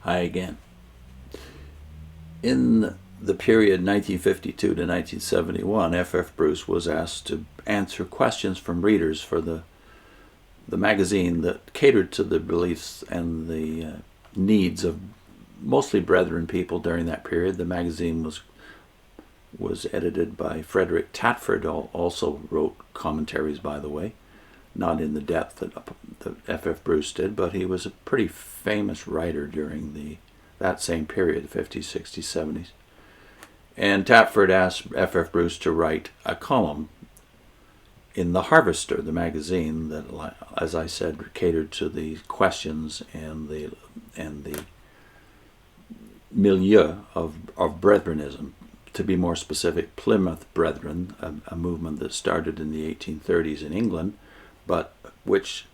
Hi again. In the period 1952 to 1971, F.F. Bruce was asked to answer questions from readers for the magazine that catered to the beliefs and the needs of mostly Brethren people during that period. The magazine was edited by Frederick Tatford, also wrote commentaries, by the way, not in the depth that F.F. Bruce did, but he was a pretty famous writer during that same period, the 50s, 60s, 70s. And Tatford asked F.F. Bruce to write a column in The Harvester, the magazine that, as I said, catered to the questions and the milieu of Brethrenism. To be more specific, Plymouth Brethren, a movement that started in the 1830s in England, but which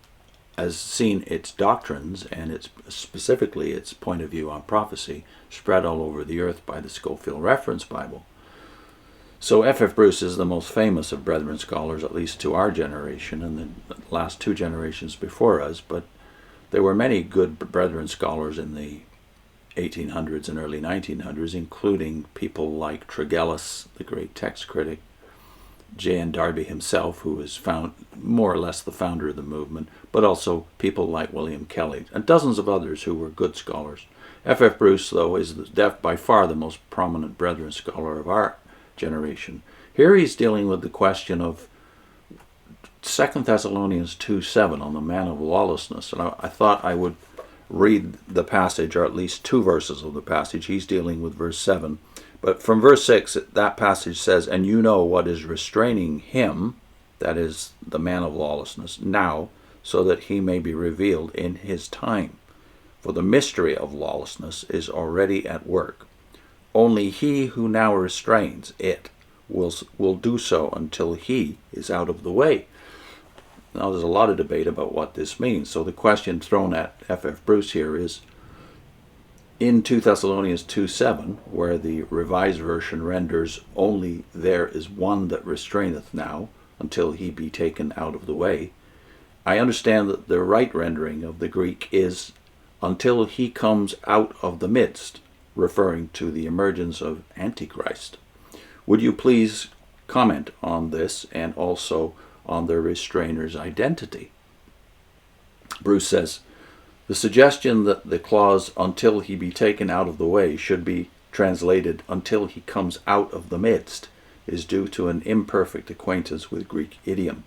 has seen its doctrines and specifically its point of view on prophecy spread all over the earth by the Scofield Reference Bible. So F.F. Bruce is the most famous of Brethren scholars, at least to our generation and the last two generations before us, but there were many good Brethren scholars in the 1800s and early 1900s, including people like Tregelles, the great text critic, J.N. Darby himself, who is more or less the founder of the movement, but also people like William Kelly, and dozens of others who were good scholars. F.F. Bruce, though, is by far the most prominent Brethren scholar of our generation. Here he's dealing with the question of 2 Thessalonians 2:7 on the man of lawlessness, and I thought I would read the passage, or at least two verses of the passage. He's dealing with verse 7. But from verse 6, that passage says, "And you know what is restraining him," that is, the man of lawlessness, "now, so that he may be revealed in his time. For the mystery of lawlessness is already at work. Only he who now restrains it will do so until he is out of the way." Now, there's a lot of debate about what this means. So the question thrown at F.F. Bruce here is, in 2 Thessalonians 2:7, where the Revised Version renders, "Only there is one that restraineth now, until he be taken out of the way," I understand that the right rendering of the Greek is, "until he comes out of the midst," referring to the emergence of Antichrist. Would you please comment on this and also on the restrainer's identity? Bruce says, "The suggestion that the clause 'until he be taken out of the way' should be translated 'until he comes out of the midst' is due to an imperfect acquaintance with Greek idiom.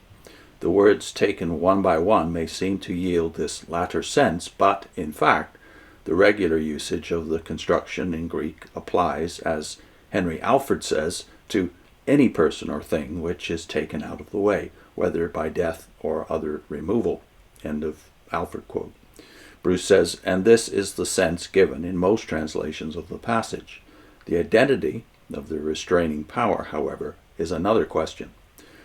The words taken one by one may seem to yield this latter sense, but, in fact, the regular usage of the construction in Greek applies, as Henry Alford says, to any person or thing which is taken out of the way, whether by death or other removal." End of Alford quote. Bruce says, and this is the sense given in most translations of the passage. The identity of the restraining power, however, is another question.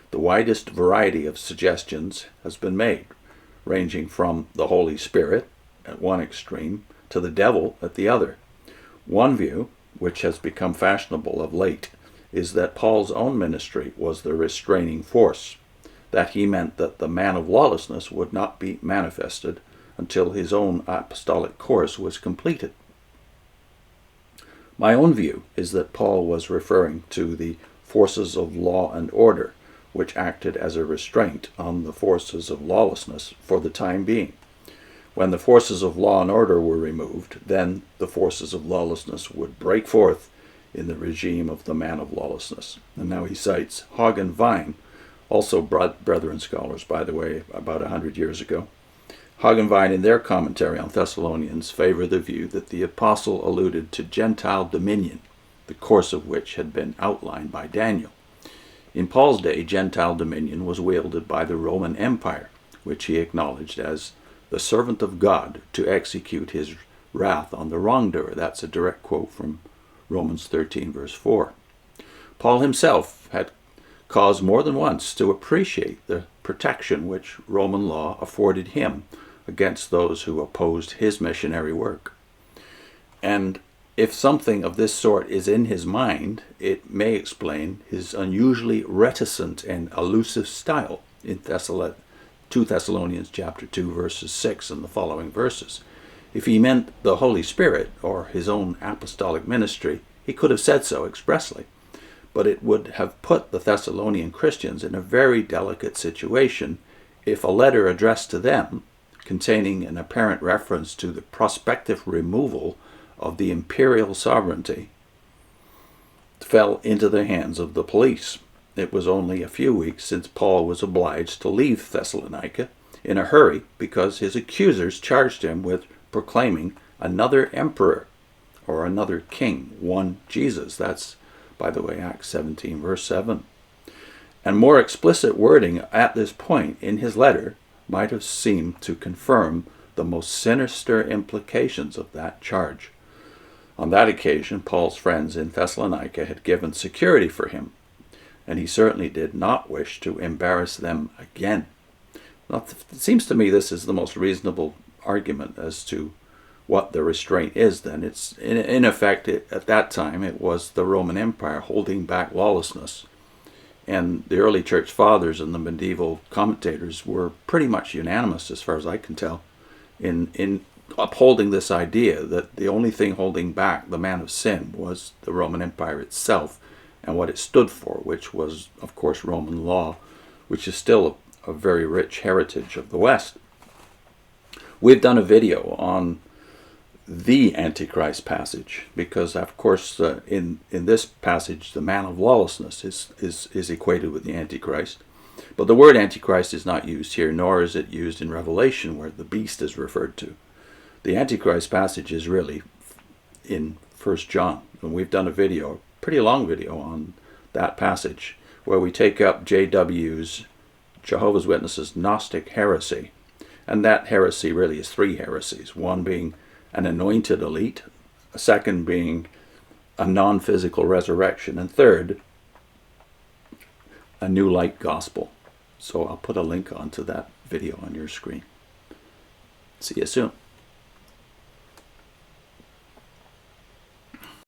The widest variety of suggestions has been made, ranging from the Holy Spirit at one extreme to the devil at the other. One view, which has become fashionable of late, is that Paul's own ministry was the restraining force, that he meant that the man of lawlessness would not be manifested until his own apostolic course was completed. My own view is that Paul was referring to the forces of law and order, which acted as a restraint on the forces of lawlessness for the time being. When the forces of law and order were removed, then the forces of lawlessness would break forth in the regime of the man of lawlessness. And now he cites Hogg Vine, also Brethren scholars, by the way, about 100 years ago. Hogg Vine, in their commentary on Thessalonians, favor the view that the apostle alluded to Gentile dominion, the course of which had been outlined by Daniel. In Paul's day, Gentile dominion was wielded by the Roman Empire, which he acknowledged as the servant of God to execute his wrath on the wrongdoer. That's a direct quote from Romans 13, verse 4. Paul himself had cause more than once to appreciate the protection which Roman law afforded him against those who opposed his missionary work. And if something of this sort is in his mind, it may explain his unusually reticent and elusive style in 2 Thessalonians chapter 2, verses 6 and the following verses. If he meant the Holy Spirit or his own apostolic ministry, he could have said so expressly. But it would have put the Thessalonian Christians in a very delicate situation if a letter addressed to them, containing an apparent reference to the prospective removal of the imperial sovereignty, fell into the hands of the police. It was only a few weeks since Paul was obliged to leave Thessalonica in a hurry because his accusers charged him with proclaiming another emperor or another king, one Jesus. That's, by the way, Acts 17, verse 7. And more explicit wording at this point in his letter might have seemed to confirm the most sinister implications of that charge. On that occasion, Paul's friends in Thessalonica had given security for him, and he certainly did not wish to embarrass them again. Now, it seems to me this is the most reasonable argument as to what the restraint is then. It's in effect, at that time, it was the Roman Empire holding back lawlessness. And the early church fathers and the medieval commentators were pretty much unanimous, as far as I can tell, in upholding this idea that the only thing holding back the man of sin was the Roman Empire itself and what it stood for, which was, of course, Roman law, which is still a very rich heritage of the West. We've done a video on the Antichrist passage because, of course, in this passage, the man of lawlessness is equated with the Antichrist. But the word Antichrist is not used here, nor is it used in Revelation, where the beast is referred to. The Antichrist passage is really in 1 John, and we've done a video, a pretty long video on that passage, where we take up J.W.'s, Jehovah's Witnesses, Gnostic heresy. And that heresy really is three heresies, one being an anointed elite, a second being a non-physical resurrection, and third, a new light gospel. So I'll put a link onto that video on your screen. See you soon.